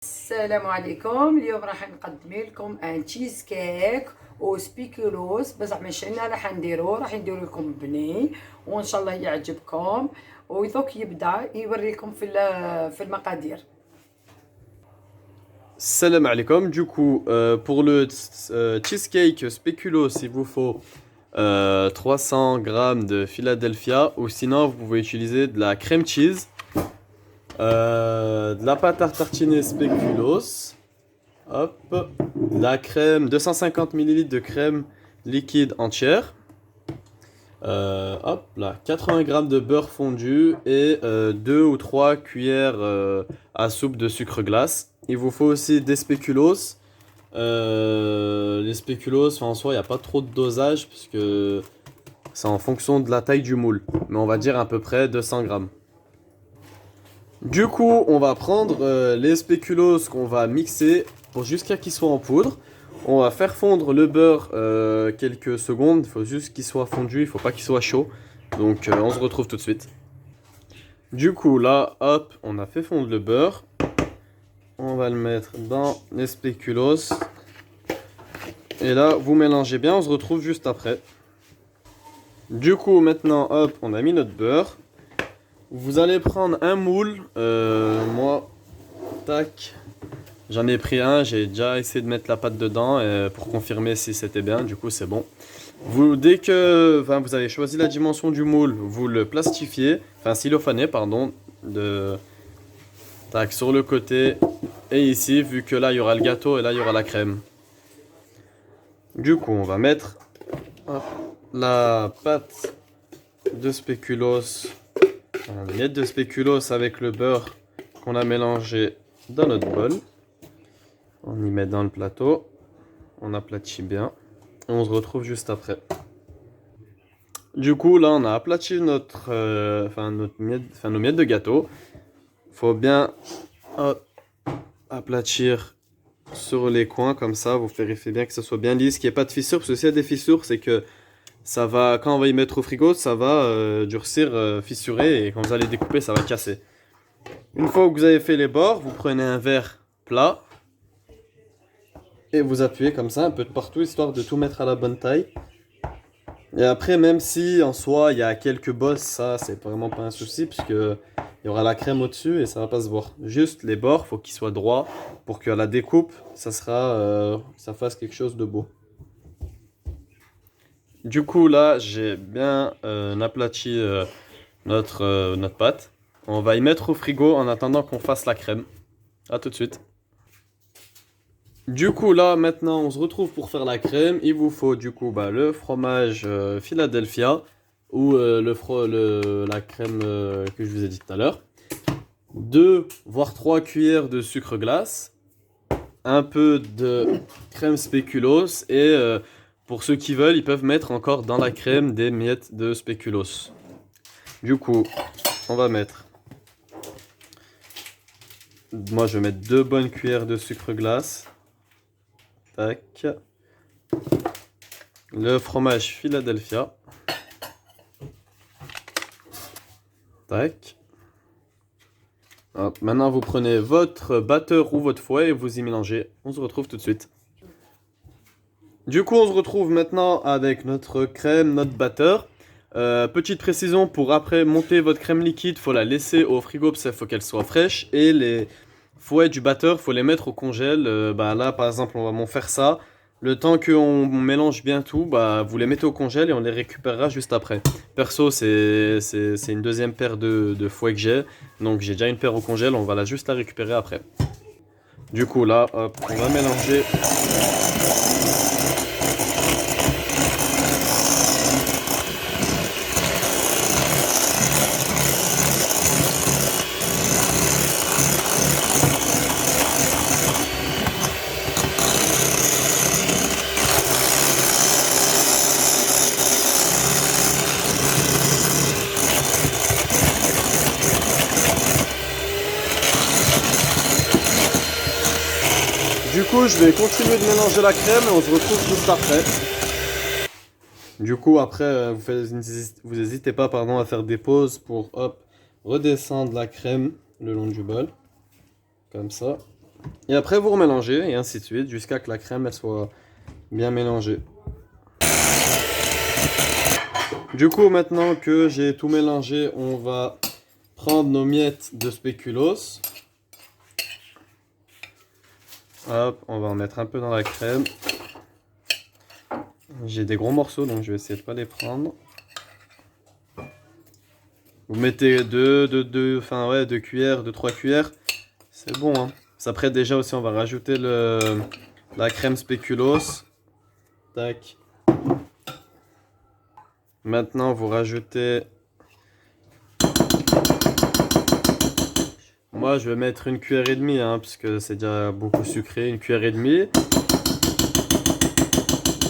السلام عليكم. اليوم راح نقدم لكم ان تشيز كيك وسبيكولوس، بصح ماشي راح نديرو لكم بني وان شاء الله يعجبكم. ودوك يبدا يوريكم في المقادير. Salam alaikum. Du coup, pour le cheesecake spéculoos, il vous faut 300 grammes de Philadelphia, ou sinon vous pouvez utiliser de la crème cheese, de la pâte à tartiner spéculoos, hop, de la crème, 250 millilitres de crème liquide entière, hop là, 80 grammes de beurre fondu et 2 ou 3 cuillères à soupe de sucre glace. Il vous faut aussi des spéculoos. Les spéculoos, en soi, il n'y a pas trop de dosage puisque c'est en fonction de la taille du moule. Mais on va dire à peu près 200 grammes. Du coup, on va prendre les spéculoos qu'on va mixer jusqu'à qu'ils soient en poudre. On va faire fondre le beurre quelques secondes. Il faut juste qu'il soit fondu, il ne faut pas qu'il soit chaud. Donc on se retrouve tout de suite. Du coup, là, hop, on a fait fondre le beurre. On va le mettre dans les spéculoos. Et là, vous mélangez bien, on se retrouve juste après. Du coup, maintenant, hop, on a mis notre beurre. Vous allez prendre un moule. Moi, tac, j'en ai pris un. J'ai déjà essayé de mettre la pâte dedans pour confirmer si c'était bien. Du coup, c'est bon. Dès que vous avez choisi la dimension du moule, vous le plastifiez, cellophanez, pardon, tac, sur le côté. Et ici, vu que là, il y aura le gâteau et là, il y aura la crème. Du coup, on va mettre la pâte de spéculoos, les miettes de spéculoos avec le beurre qu'on a mélangé dans notre bol. On y met dans le plateau. On aplatit bien. Et on se retrouve juste après. Du coup, là, on a aplati nos miettes de gâteau. Il faut bien aplatir sur les coins comme ça, vous vérifiez bien que ce soit bien lisse, qu'il n'y ait pas de fissures, parce que s'il y a des fissures, c'est que ça va, quand on va y mettre au frigo, ça va durcir, fissurer, et quand vous allez découper, ça va casser. Une fois que vous avez fait les bords, vous prenez un verre plat et vous appuyez comme ça un peu de partout, histoire de tout mettre à la bonne taille. Et après, même si en soi il y a quelques bosses, ça c'est vraiment pas un souci, puisque il y aura la crème au-dessus et ça va pas se voir. Juste les bords, faut qu'ils soient droits pour qu'à la découpe, ça fasse quelque chose de beau. Du coup là, j'ai bien aplati notre pâte. On va y mettre au frigo en attendant qu'on fasse la crème. A tout de suite. Du coup là, maintenant, on se retrouve pour faire la crème. Il vous faut du coup le fromage Philadelphia ou la crème que je vous ai dit tout à l'heure. 2 voire 3 cuillères de sucre glace, un peu de crème spéculoos et pour ceux qui veulent, ils peuvent mettre encore dans la crème des miettes de spéculoos. Du coup, on va mettre, moi je vais mettre 2 bonnes cuillères de sucre glace. Tac. Le fromage Philadelphia. Tac. Hop, maintenant vous prenez votre batteur ou votre fouet et vous y mélangez. On se retrouve tout de suite. Du coup, on se retrouve maintenant avec notre crème, notre batteur. Petite précision, pour après monter votre crème liquide, il faut la laisser au frigo parce qu'il faut qu'elle soit fraîche. Et les fouets du batteur, il faut les mettre au congèle. Là, par exemple, on va faire ça. Le temps qu'on mélange bien tout, vous les mettez au congèle et on les récupérera juste après. Perso, c'est une deuxième paire de fouets que j'ai. Donc j'ai déjà une paire au congèle, on va juste la récupérer après. Du coup là, hop, on va mélanger. Du coup, je vais continuer de mélanger la crème et on se retrouve juste après. Du coup, après, vous n'hésitez pas à faire des pauses pour redescendre la crème le long du bol. Comme ça. Et après, vous remélangez et ainsi de suite jusqu'à ce que la crème elle soit bien mélangée. Du coup, maintenant que j'ai tout mélangé, on va prendre nos miettes de spéculoos. Hop, on va en mettre un peu dans la crème. J'ai des gros morceaux, donc je vais essayer de pas les prendre. Vous mettez 2 cuillères, 3 cuillères. C'est bon, hein. Après, déjà aussi, on va rajouter la crème spéculoos. Tac. Maintenant, vous rajoutez... Moi, je vais mettre 1,5 cuillère, hein, parce que c'est déjà beaucoup sucré. 1,5 cuillère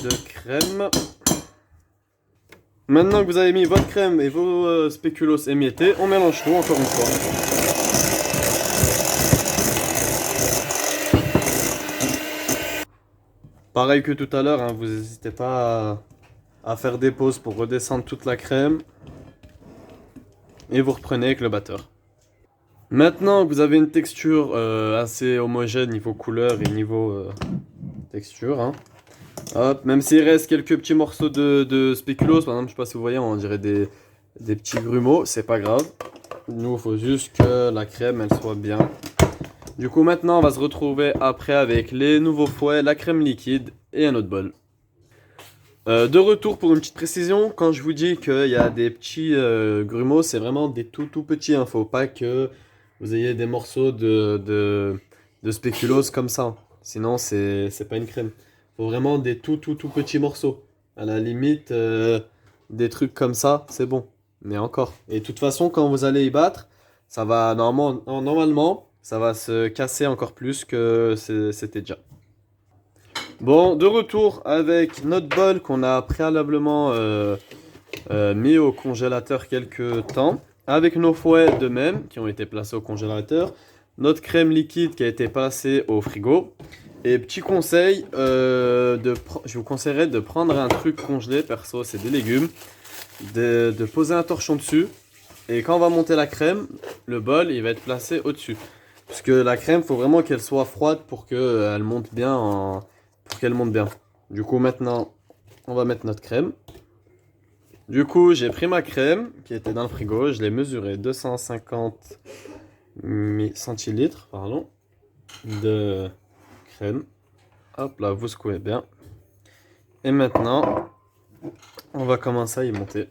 de crème. Maintenant que vous avez mis votre crème et vos spéculoos émiettés, on mélange tout encore une fois. Pareil que tout à l'heure, hein, vous n'hésitez pas à faire des pauses pour redescendre toute la crème. Et vous reprenez avec le batteur. Maintenant que vous avez une texture assez homogène niveau couleur et niveau texture, hein. Hop, même s'il reste quelques petits morceaux de spéculoos, par exemple, je sais pas si vous voyez, on dirait des petits grumeaux, c'est pas grave. Nous, il faut juste que la crème elle soit bien. Du coup, maintenant, on va se retrouver après avec les nouveaux fouets, la crème liquide et un autre bol. De retour pour une petite précision, quand je vous dis qu'il y a des petits grumeaux, c'est vraiment des tout petits. Il ne faut pas que vous ayez des morceaux de spéculoos comme ça. Sinon, c'est pas une crème. Il faut vraiment des tout petits morceaux. À la limite, des trucs comme ça, c'est bon. Mais encore. Et de toute façon, quand vous allez y battre, ça va normalement, ça va se casser encore plus que c'était déjà. Bon, de retour avec notre bol qu'on a préalablement mis au congélateur quelques temps. Avec nos fouets de même, qui ont été placés au congélateur. Notre crème liquide qui a été passée au frigo. Et petit conseil, je vous conseillerais de prendre un truc congelé, perso c'est des légumes. De poser un torchon dessus. Et quand on va monter la crème, le bol il va être placé au-dessus. Parce que la crème, il faut vraiment qu'elle soit froide pour qu'elle monte bien Du coup, maintenant, on va mettre notre crème. Du coup, j'ai pris ma crème qui était dans le frigo. Je l'ai mesurée 250 centilitres de crème. Hop là, vous secouez bien. Et maintenant, on va commencer à y monter.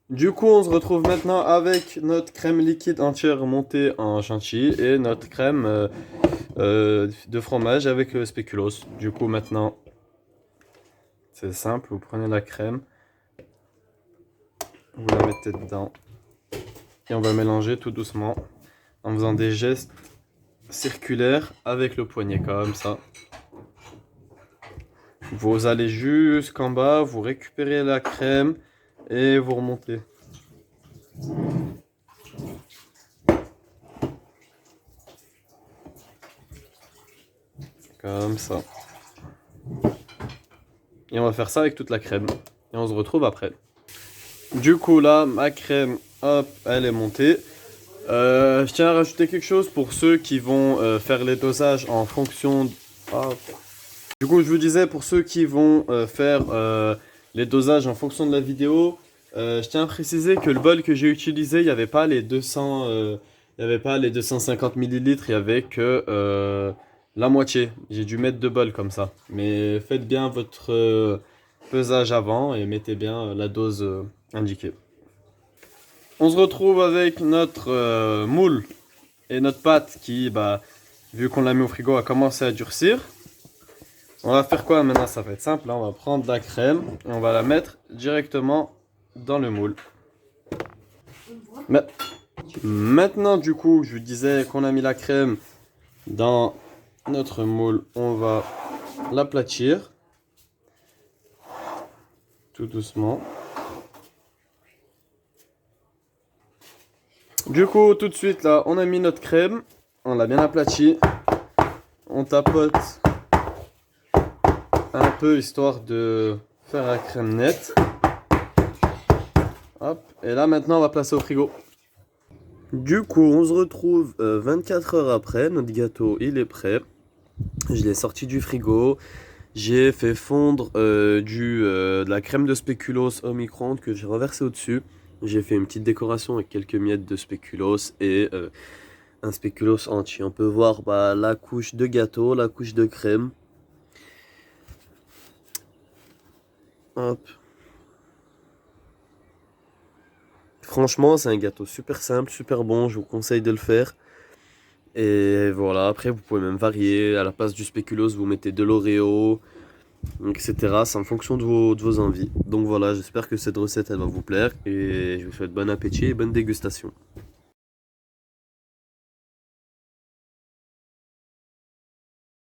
Du coup, on se retrouve maintenant avec notre crème liquide entière montée en chantilly et notre crème de fromage avec spéculoos. Du coup, maintenant, c'est simple, vous prenez la crème, vous la mettez dedans et on va mélanger tout doucement en faisant des gestes circulaires avec le poignet comme ça. Vous allez jusqu'en bas, vous récupérez la crème et vous remontez. Comme ça. Et on va faire ça avec toute la crème. Et on se retrouve après. Du coup là, ma crème, hop, elle est montée. Je tiens à rajouter quelque chose pour ceux qui vont faire les dosages en fonction... Du coup, je vous disais, pour ceux qui vont faire les dosages en fonction de la vidéo, je tiens à préciser que le bol que j'ai utilisé, il n'y avait pas les 250 ml, il n'y avait que la moitié. J'ai dû mettre 2 bols comme ça. Mais faites bien votre pesage avant et mettez bien la dose indiquée. On se retrouve avec notre moule et notre pâte qui, vu qu'on l'a mis au frigo, a commencé à durcir. On va faire quoi maintenant? Ça va être simple, hein. On va prendre la crème et on va la mettre directement dans le moule. Maintenant, du coup, je vous disais qu'on a mis la crème dans notre moule. On va l'aplatir tout doucement. Du coup, tout de suite, là, on a mis notre crème. On l'a bien aplatie. On tapote un peu histoire de faire la crème nette. Hop. Et là, maintenant, on va placer au frigo. Du coup, on se retrouve 24 heures après. Notre gâteau, il est prêt. Je l'ai sorti du frigo. J'ai fait fondre de la crème de spéculoos au micro-ondes que j'ai renversé au-dessus. J'ai fait une petite décoration avec quelques miettes de spéculoos et un spéculoos entier. On peut voir bah, la couche de gâteau, la couche de crème. Hop. Franchement, c'est un gâteau super simple, super bon. Je vous conseille de le faire. Et voilà, après vous pouvez même varier. À la place du spéculoos, vous mettez de l'Oreo, etc. C'est en fonction de vos envies. Donc voilà, j'espère que cette recette elle va vous plaire et je vous souhaite bon appétit et bonne dégustation.